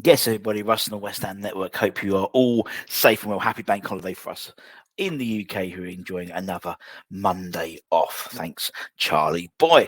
Yes, everybody, Russ and the West Ham Network. Hope you are all safe and well. Happy bank holiday for us in the UK who are enjoying another Monday off. Thanks, Charlie. Boy,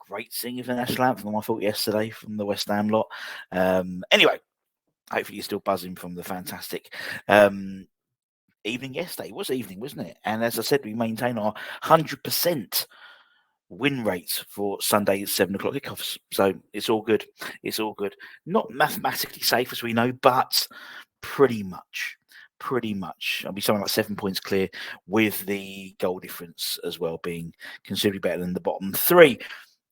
great singing for the national anthem, I thought, yesterday from the West Ham lot. Anyway, hopefully you're still buzzing from the fantastic evening yesterday. It was evening, wasn't it? And as I said, we maintain our 100% win rates for Sunday 7 o'clock kickoffs. So it's all good. It's all good. Not mathematically safe as we know, but pretty much. I'll be something like 7 points clear, with the goal difference as well being considerably better than the bottom three.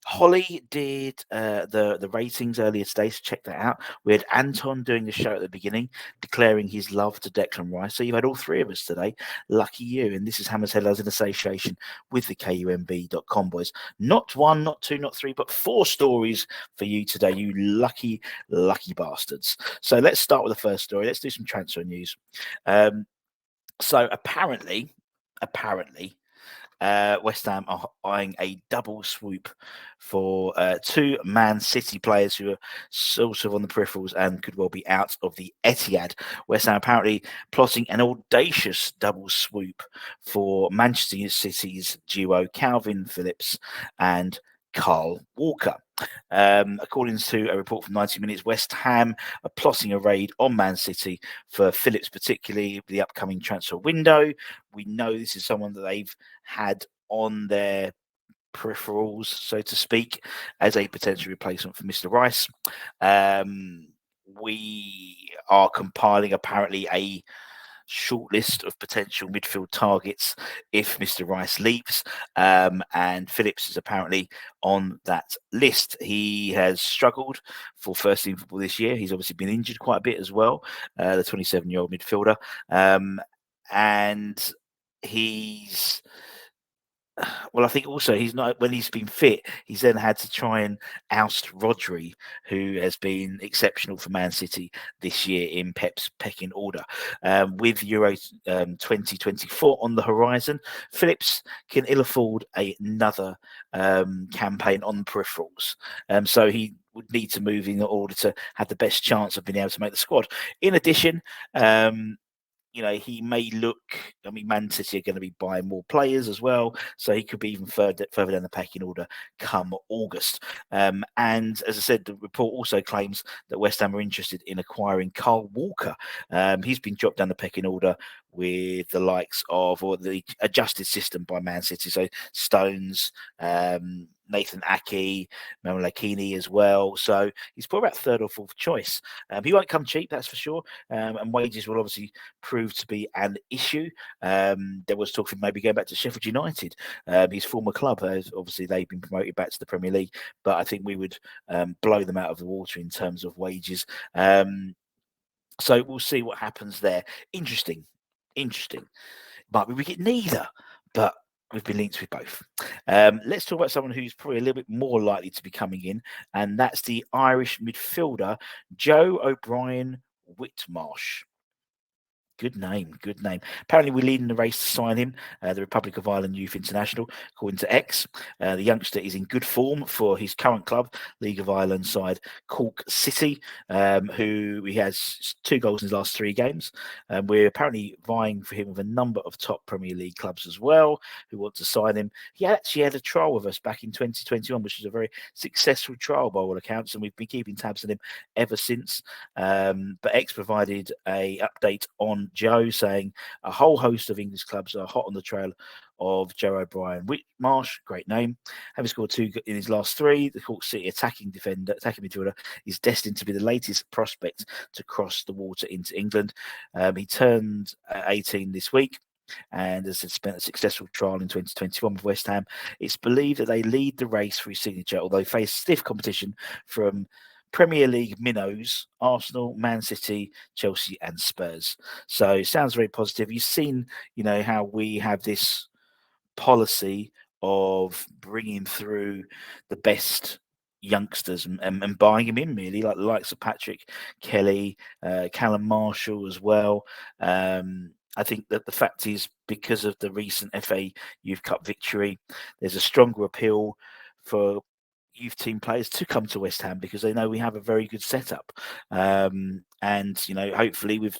Holly did the ratings earlier today, so check that out. We had Anton doing the show at the beginning, declaring his love to Declan Rice. So you had all three of us today. Lucky you. And this is Hammers Headlines in association with the KUMB.com boys. Not one, not two, not three, but 4 stories for you today, you lucky, lucky bastards. So let's start with the first story. Let's do some transfer news. So apparently, West Ham are eyeing a double swoop for 2 Man City players who are sort of on the peripherals and could well be out of the Etihad. West Ham apparently plotting an audacious double swoop for Manchester City's duo Calvin Phillips and Carl Walker. According to a report from 90 Minutes, West Ham are plotting a raid on Man City for Phillips, particularly the upcoming transfer window. We know this is someone that they've had on their peripherals, so to speak, as a potential replacement for Mr. Rice. We are compiling apparently a short list of potential midfield targets if Mr. Rice leaves, and Phillips is apparently on that list. He has struggled for first team football this year. He's obviously been injured quite a bit as well, the 27-year-old midfielder, and he's well, I think also he's not, when he's been fit, he's then had to try and oust Rodri, who has been exceptional for Man City this year in Pep's pecking order. With Euro 2024 on the horizon, Phillips can ill afford another campaign on peripherals. So he would need to move in order to have the best chance of being able to make the squad. In addition, he may look, Man City are going to be buying more players as well, so he could be even further down the pecking order come August. And as I said, the report also claims that West Ham are interested in acquiring Carl Walker. He's been dropped down the pecking order with the likes of, or the adjusted system by Man City, so Stones, Nathan Ake, Mamalakini as well. So he's probably about 3rd or 4th choice. He won't come cheap, that's for sure. And wages will obviously prove to be an issue. There was talk of maybe going back to Sheffield United, his former club. Obviously, they've been promoted back to the Premier League, but I think we would blow them out of the water in terms of wages. So we'll see what happens there. Interesting. Might be we get neither, but we've been linked with both. Let's talk about someone who's probably a little bit more likely to be coming in, and that's the Irish midfielder, Joe O'Brien Whitmarsh. Good name. Apparently, we're leading the race to sign him, the Republic of Ireland Youth International, according to X. The youngster is in good form for his current club, League of Ireland side Cork City, who he has 2 goals in his last 3 games. We're apparently vying for him with a number of top Premier League clubs as well who want to sign him. He actually had a trial with us back in 2021, which was a very successful trial by all accounts, and we've been keeping tabs on him ever since. But X provided a update on Joe, saying a whole host of English clubs are hot on the trail of Joe O'Brien Whitmarsh, great name. Having scored 2 in his last 3, the Cork City attacking midfielder is destined to be the latest prospect to cross the water into England. He turned 18 this week, and has spent a successful trial in 2021 with West Ham. It's believed that they lead the race for his signature, although face stiff competition from Premier League minnows, Arsenal, Man City, Chelsea and Spurs. So it sounds very positive. You've seen, how we have this policy of bringing through the best youngsters and buying him in, really, like the likes of Patrick Kelly, Callum Marshall as well. I think that the fact is, because of the recent FA Youth Cup victory, there's a stronger appeal for youth team players to come to West Ham because they know we have a very good setup. And, hopefully with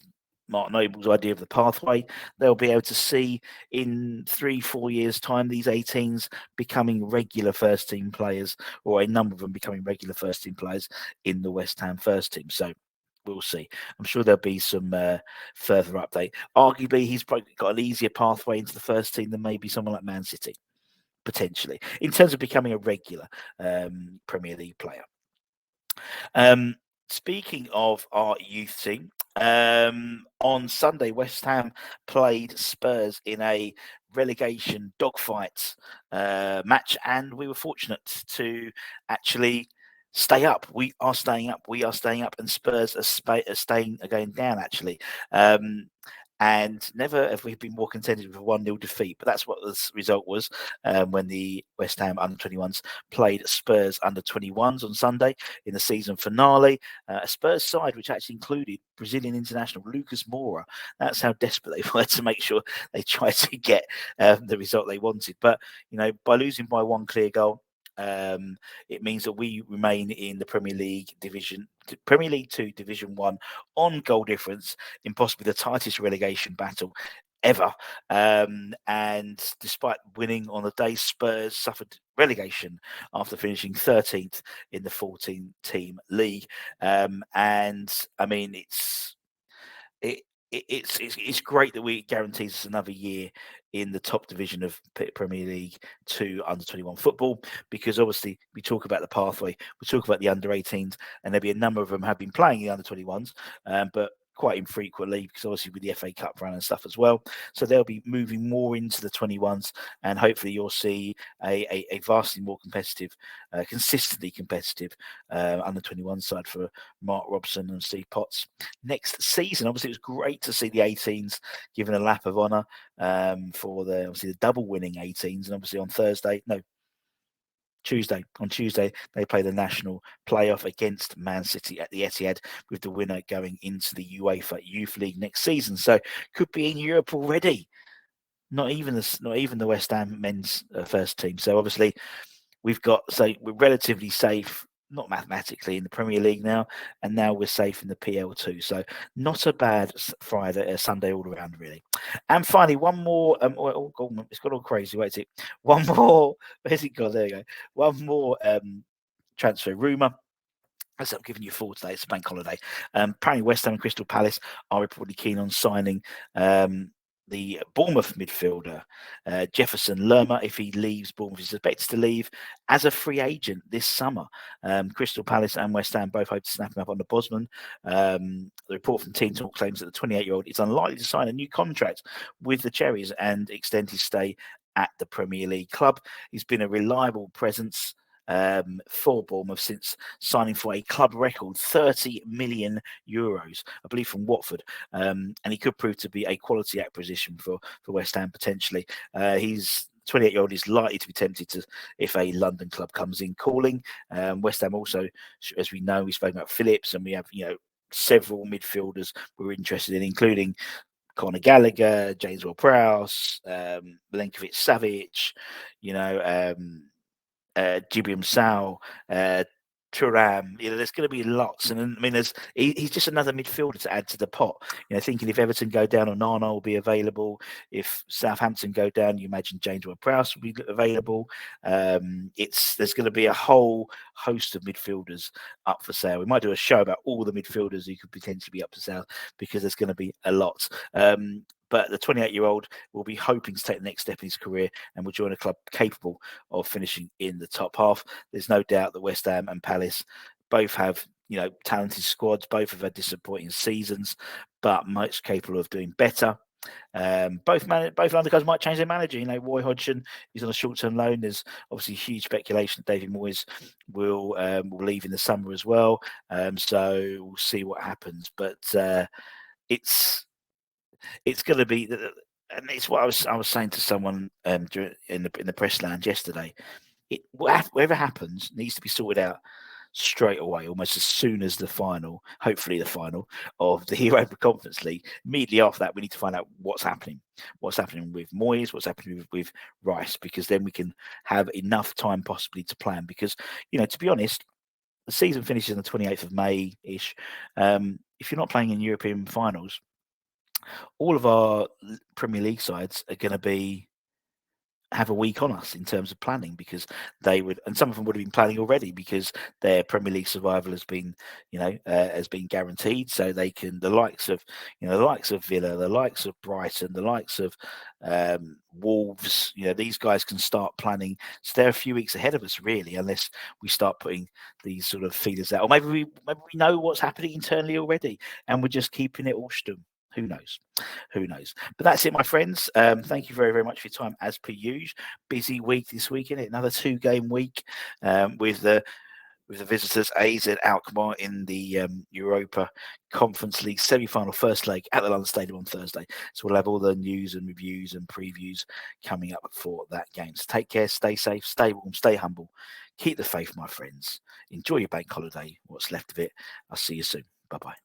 Mark Noble's idea of the pathway, they'll be able to see in 3-4 years' time these 18s becoming regular first team players, or a number of them becoming regular first team players in the West Ham first team. So we'll see. I'm sure there'll be some further update. Arguably, he's probably got an easier pathway into the first team than maybe someone like Man City, potentially, in terms of becoming a regular Premier League player. Speaking of our youth team, on Sunday, West Ham played Spurs in a relegation dogfight match, and we were fortunate to actually stay up. We are staying up. We are staying up, and Spurs are going down, actually. And never have we been more contented with a 1-0 defeat. But that's what the result was when the West Ham under-21s played Spurs under-21s on Sunday in the season finale. A Spurs side which actually included Brazilian international Lucas Moura. That's how desperate they were to make sure they tried to get the result they wanted. But, by losing by one clear goal, it means that we remain in the Premier League 2 Division 1 on goal difference in possibly the tightest relegation battle ever. And despite winning on the day, Spurs suffered relegation after finishing 13th in the 14-team league. And I mean, it's great that it guarantees us another year in the top division of Premier League 2 under-21 football, because obviously we talk about the pathway, we talk about the under-18s, and there'll be a number of them have been playing the under-21s, but quite infrequently, because obviously with the FA Cup run and stuff as well. So they'll be moving more into the 21s, and hopefully you'll see a vastly more competitive, consistently competitive under-21 side for Mark Robson and Steve Potts next season. Obviously, it was great to see the 18s given a lap of honour for the double winning 18s, and obviously on Tuesday, they play the national playoff against Man City at the Etihad, with the winner going into the UEFA Youth League next season. So could be in Europe already. Not even the West Ham men's first team. So obviously, we're relatively safe, not mathematically, in the Premier League now, and now we're safe in the PL2. So not a bad Sunday all around, really. And finally, one more. It's got all crazy. Wait, it. One more. Where's it gone? There you go. One more transfer rumour. As I'm giving you full today, it's a bank holiday. Apparently, West Ham and Crystal Palace are reportedly keen on signing the Bournemouth midfielder, Jefferson Lerma. If he leaves, Bournemouth is expected to leave as a free agent this summer. Crystal Palace and West Ham both hope to snap him up on the Bosman. The report from Team Talk claims that the 28-year-old is unlikely to sign a new contract with the Cherries and extend his stay at the Premier League club. He's been a reliable presence for Bournemouth since signing for a club record €30 million, I believe, from Watford, and he could prove to be a quality acquisition for West Ham potentially. He's 28-year-old is likely to be tempted if a London club comes in calling. West Ham also, as we know, we spoke about Phillips, and we have several midfielders we're interested in, including Conor Gallagher, James Ward-Prowse, Milenkovic-Savic, Jibril Sao, Thuram. There's going to be lots, and I mean, he's just another midfielder to add to the pot. Thinking if Everton go down, Onana will be available. If Southampton go down, you imagine James Ward-Prowse will be available. There's going to be a whole host of midfielders up for sale. We might do a show about all the midfielders who could potentially be up for sale, because there's going to be a lot. But the 28-year-old will be hoping to take the next step in his career and will join a club capable of finishing in the top half. There's no doubt that West Ham and Palace both have, talented squads. Both have had disappointing seasons, but much capable of doing better. Both London clubs might change their manager. Roy Hodgson is on a short-term loan. There's obviously huge speculation that David Moyes will leave in the summer as well. So we'll see what happens. But it's going to be, and it's what I was saying to someone in the press lounge yesterday. Whatever happens needs to be sorted out straight away, almost as soon as the final, hopefully the final of the Europa Conference League. Immediately after that, we need to find out what's happening with Moyes, what's happening with Rice, because then we can have enough time possibly to plan. Because, to be honest, the season finishes on the 28th of May-ish. If you're not playing in European finals, all of our Premier League sides are going to have a week on us in terms of planning, because they would, and some of them would have been planning already because their Premier League survival has been, has been guaranteed. So they can, the likes of Villa, the likes of Brighton, the likes of Wolves, these guys can start planning. So they're a few weeks ahead of us, really, unless we start putting these sort of feelers out, or maybe we know what's happening internally already, and we're just keeping it all stum. Who knows? But that's it, my friends. Thank you very, very much for your time, as per usual. Busy week this week, isn't it? Another 2-game week with the visitors, AZ Alkmaar in the Europa Conference League semi-final first leg at the London Stadium on Thursday. So we'll have all the news and reviews and previews coming up for that game. So take care, stay safe, stay warm, stay humble. Keep the faith, my friends. Enjoy your bank holiday, what's left of it. I'll see you soon. Bye-bye.